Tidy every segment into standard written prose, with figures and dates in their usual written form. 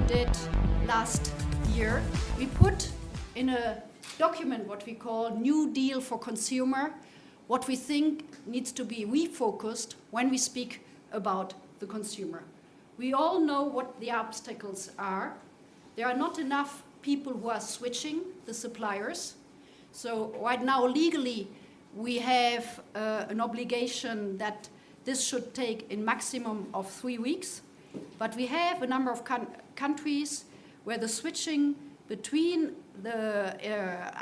did last year. We put in a document what we call New Deal for Consumer, what we think needs to be refocused when we speak about the consumer. We all know what the obstacles are. There are not enough people who are switching the suppliers. So right now, legally, we have an obligation that this should take in maximum of 3 weeks. But we have a number of countries where the switching between the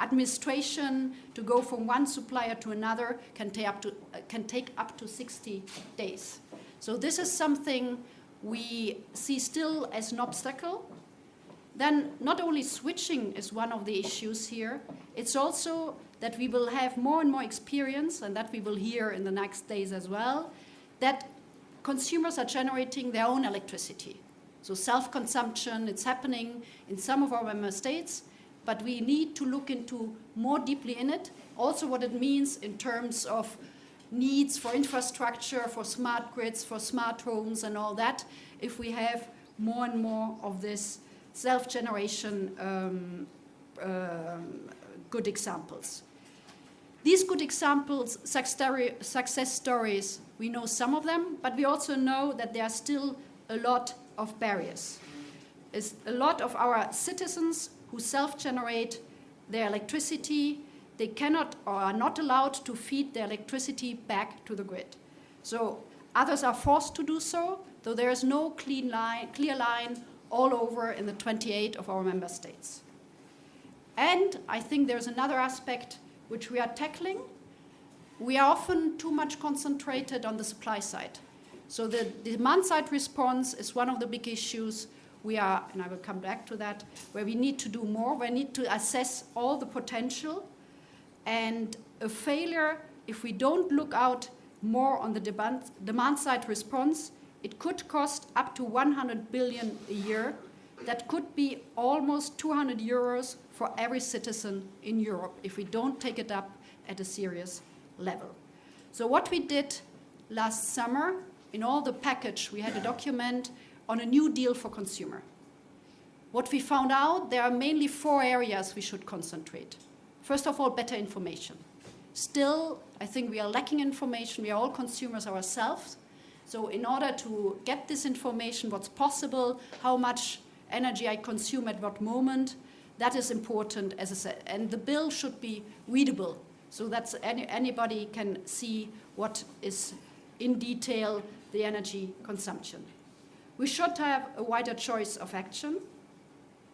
administration to go from one supplier to another can take up to 60 days. So this is something we see still as an obstacle. Then not only switching is one of the issues here, it's also that we will have more and more experience, and that we will hear in the next days as well, that consumers are generating their own electricity. So self-consumption, it's happening in some of our member states, but we need to look into more deeply in it, also what it means in terms of needs for infrastructure, for smart grids, for smart homes and all that, if we have more and more of this self-generation good examples. These good examples, success stories, we know some of them, but we also know that there are still a lot of barriers. It's a lot of our citizens who self-generate their electricity. They cannot or are not allowed to feed their electricity back to the grid. So others are forced to do so, though there is no clear line all over in the 28 of our member states. And I think there's another aspect which we are tackling. We are often too much concentrated on the supply side. So the demand side response is one of the big issues we are, and I will come back to that, where we need to do more. We need to assess all the potential. And a failure, if we don't look out more on the demand side response, it could cost up to 100 billion a year. That could be almost 200 euros for every citizen in Europe if we don't take it up at a serious level. So what we did last summer, in all the package, we had a document on a new deal for consumer. What we found out, there are mainly 4 areas we should concentrate. First of all, better information. Still, I think we are lacking information. We are all consumers ourselves. So in order to get this information, what's possible, how much energy I consume at what moment, that is important, as I said. And the bill should be readable, so that anybody can see what is in detail the energy consumption. We should have a wider choice of action.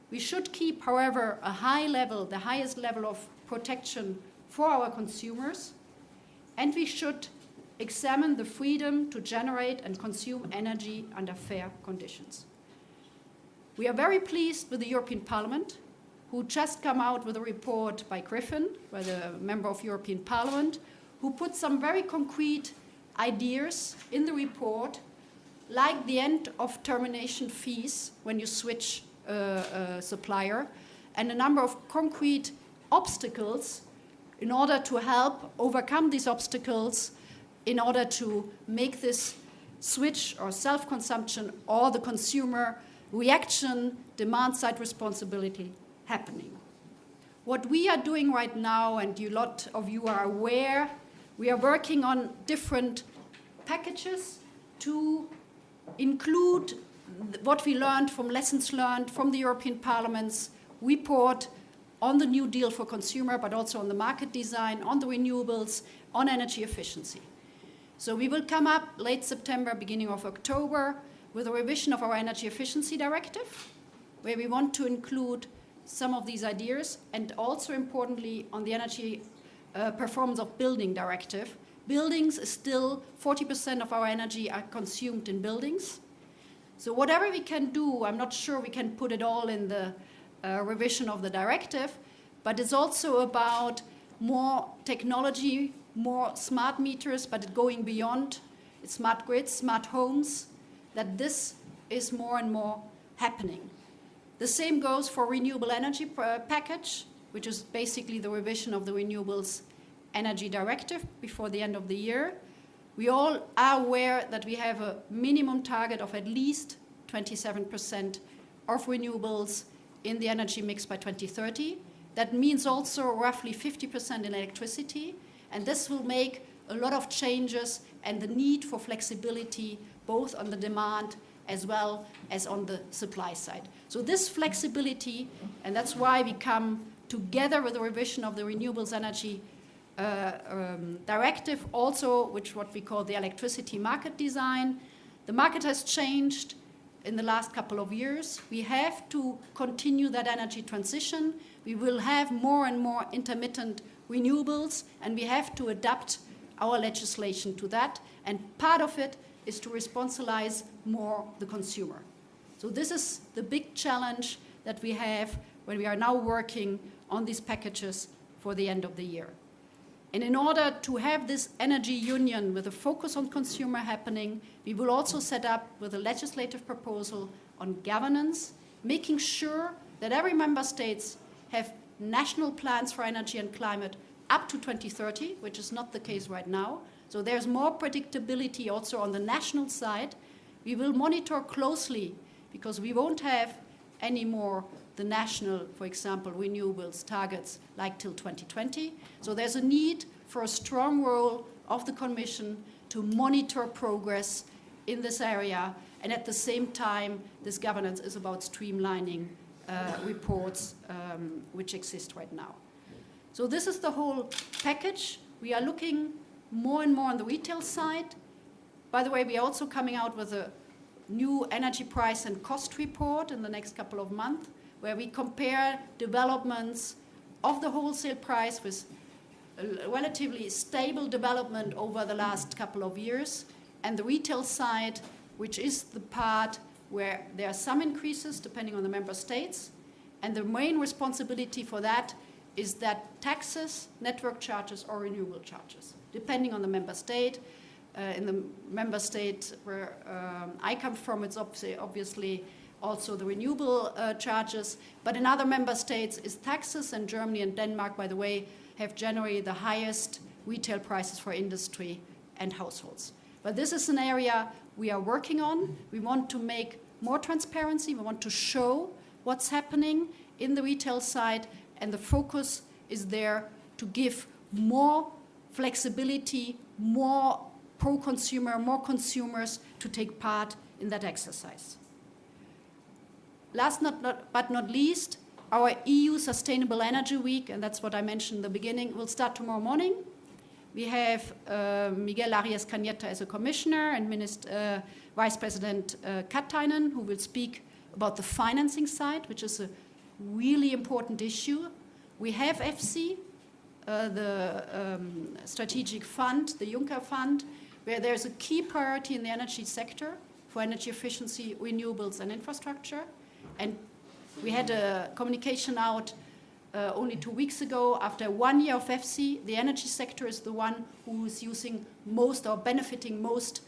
We should keep, however, a high level, the highest level of protection for our consumers. And we should examine the freedom to generate and consume energy under fair conditions. We are very pleased with the European Parliament, who just come out with a report by Griffin, by the member of European Parliament, who put some very concrete ideas in the report, like the end of termination fees when you switch a supplier, and a number of concrete obstacles in order to help overcome these obstacles, in order to make this switch or self-consumption or the consumer reaction, demand-side responsibility happening. What we are doing right now, and a lot of you are aware, we are working on different packages to include what we learned from lessons learned from the European Parliament's report on the New Deal for Consumer, but also on the market design, on the renewables, on energy efficiency. So we will come up late September, beginning of October, with a revision of our Energy Efficiency Directive, where we want to include some of these ideas, and also importantly on the Energy Performance of Building Directive. Buildings is still 40% of our energy are consumed in buildings. So whatever we can do, I'm not sure we can put it all in the revision of the directive, but it's also about more technology, more smart meters, but going beyond smart grids, smart homes, that this is more and more happening. The same goes for renewable energy package, which is basically the revision of the Renewables Energy Directive before the end of the year. We all are aware that we have a minimum target of at least 27% of renewables in the energy mix by 2030. That means also roughly 50% in electricity, and this will make a lot of changes and the need for flexibility both on the demand as well as on the supply side. So this flexibility, and that's why we come together with the revision of the Renewables Energy Directive, also which what we call the electricity market design. The market has changed in the last couple of years. We have to continue that energy transition. We will have more and more intermittent renewables, and we have to adapt our legislation to that. And part of it is to responsibilize more the consumer. So this is the big challenge that we have when we are now working on these packages for the end of the year. And in order to have this energy union with a focus on consumer happening, we will also set up with a legislative proposal on governance, making sure that every member state have national plans for energy and climate up to 2030, which is not the case right now. So there's more predictability also on the national side. We will monitor closely because we won't have anymore the national, for example, renewables targets like till 2020. So there's a need for a strong role of the Commission to monitor progress in this area. And at the same time, this governance is about streamlining reports which exist right now. So this is the whole package. We are looking more and more on the retail side. By the way, we are also coming out with a new energy price and cost report in the next couple of months, where we compare developments of the wholesale price with a relatively stable development over the last couple of years, and the retail side, which is the part where there are some increases depending on the member states. And the main responsibility for that is that taxes, network charges, or renewable charges, depending on the member state. In the member state where I come from, it's obviously also the renewable charges. But in other member states, it's taxes, and Germany and Denmark, by the way, have generally the highest retail prices for industry and households. But this is an area we are working on. We want to make more transparency. We want to show what's happening in the retail side, and the focus is there to give more flexibility, more pro-consumer, more consumers to take part in that exercise. Last but not least, our EU Sustainable Energy Week, and that's what I mentioned in the beginning, will start tomorrow morning. We have Miguel Arias Cañete as a commissioner and Vice President Katainen, who will speak about the financing side, which is a really important issue. We have EFSI, the strategic fund, the Juncker Fund, where there's a key priority in the energy sector for energy efficiency, renewables, and infrastructure. And we had a communication out only 2 weeks ago. After 1 year of EFSI, the energy sector is the one who is using most or benefiting most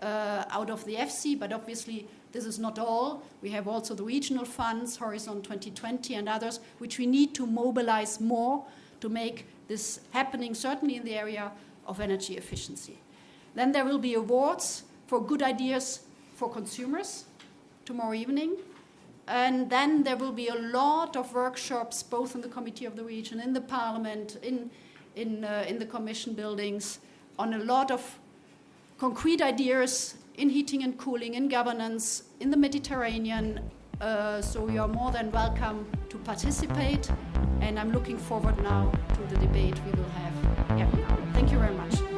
out of the EFSI, but obviously this is not all. We have also the regional funds, Horizon 2020 and others, which we need to mobilize more to make this happening, certainly in the area of energy efficiency. Then there will be awards for good ideas for consumers tomorrow evening. And then there will be a lot of workshops, both in the Committee of the Region, in the Parliament, in the Commission buildings, on a lot of concrete ideas in heating and cooling, in governance, in the Mediterranean. So you are more than welcome to participate. And I'm looking forward now to the debate we will have here now. Thank you very much.